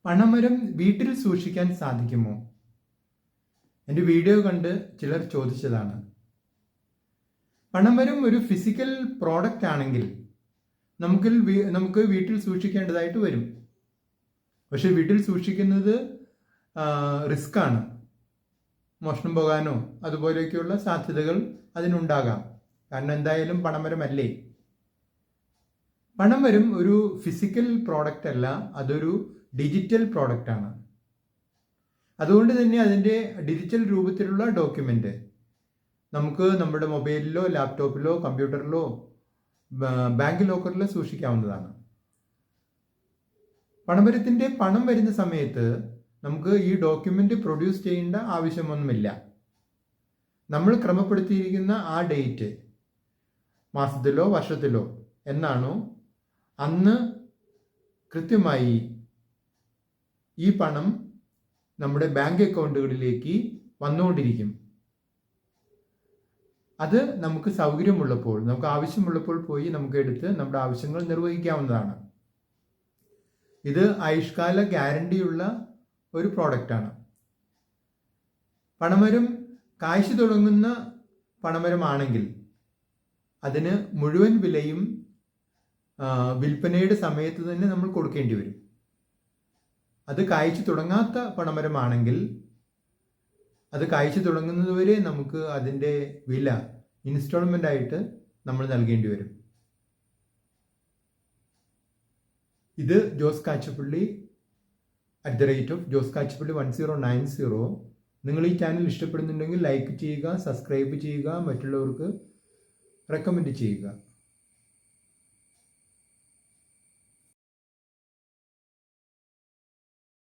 പണമരം വീട്ടിൽ സൂക്ഷിക്കാൻ സാധിക്കുമോ? എൻ്റെ വീഡിയോ കണ്ട് ചിലർ ചോദിച്ചതാണ്. പണമരം ഒരു ഫിസിക്കൽ പ്രോഡക്റ്റ് ആണെങ്കിൽ നമുക്ക് വീട്ടിൽ സൂക്ഷിക്കേണ്ടതായിട്ട് വരും. പക്ഷെ വീട്ടിൽ സൂക്ഷിക്കുന്നത് റിസ്ക് ആണ്. മോഷണം പോകാനോ അതുപോലെയൊക്കെയുള്ള സാധ്യതകൾ അതിനുണ്ടാകാം. കാരണം എന്തായാലും പണമരമല്ലേ. പണമരം ഒരു ഫിസിക്കൽ പ്രോഡക്റ്റ് അല്ല, അതൊരു ഡിജിറ്റൽ പ്രോഡക്റ്റ് ആണ്. അതുകൊണ്ട് തന്നെ അതിൻ്റെ ഡിജിറ്റൽ രൂപത്തിലുള്ള ഡോക്യുമെൻ്റ് നമുക്ക് നമ്മുടെ മൊബൈലിലോ ലാപ്ടോപ്പിലോ കമ്പ്യൂട്ടറിലോ ബാങ്ക് ലോക്കറിലോ സൂക്ഷിക്കാവുന്നതാണ്. പണമരത്തിൻ്റെ പണം വരുന്ന സമയത്ത് നമുക്ക് ഈ ഡോക്യുമെൻ്റ് പ്രൊഡ്യൂസ് ചെയ്യേണ്ട ആവശ്യമൊന്നുമില്ല. നമ്മൾ ക്രമപ്പെടുത്തിയിരിക്കുന്ന ആ ഡേറ്റ്, മാസത്തിലോ വർഷത്തിലോ എന്നാണോ അന്ന് കൃത്യമായി ഈ പണം നമ്മുടെ ബാങ്ക് അക്കൗണ്ടുകളിലേക്ക് വന്നുകൊണ്ടിരിക്കും. അത് നമുക്ക് സൗകര്യമുള്ളപ്പോൾ, നമുക്ക് ആവശ്യമുള്ളപ്പോൾ പോയി നമുക്ക് എടുത്ത് നമ്മുടെ ആവശ്യങ്ങൾ നിർവഹിക്കാവുന്നതാണ്. ഇത് ആയുഷ്കാല ഗ്യാരണ്ടിയുള്ള ഒരു പ്രോഡക്റ്റാണ്. പണമരം കായ്ച്ചു തുടങ്ങുന്ന പണമരമാണെങ്കിൽ അതിന് മുഴുവൻ വിലയും വിൽപ്പനയുടെ സമയത്ത് തന്നെ നമ്മൾ കൊടുക്കേണ്ടി വരും. അത് കായ്ച്ചു തുടങ്ങാത്ത പണമരമാണെങ്കിൽ അത് കായ്ച്ചു തുടങ്ങുന്നതുവരെ നമുക്ക് അതിൻ്റെ വില ഇൻസ്റ്റാൾമെൻ്റ് ആയിട്ട് നമ്മൾ നൽകേണ്ടി വരും. ഇത് ജോസ് കാച്ചപ്പള്ളി @ജോസ് കാച്ചപ്പള്ളി 1090. നിങ്ങൾ ഈ ചാനൽ ഇഷ്ടപ്പെടുന്നുണ്ടെങ്കിൽ ലൈക്ക് ചെയ്യുക, സബ്സ്ക്രൈബ് ചെയ്യുക, മറ്റുള്ളവർക്ക് റെക്കമെൻഡ് ചെയ്യുക.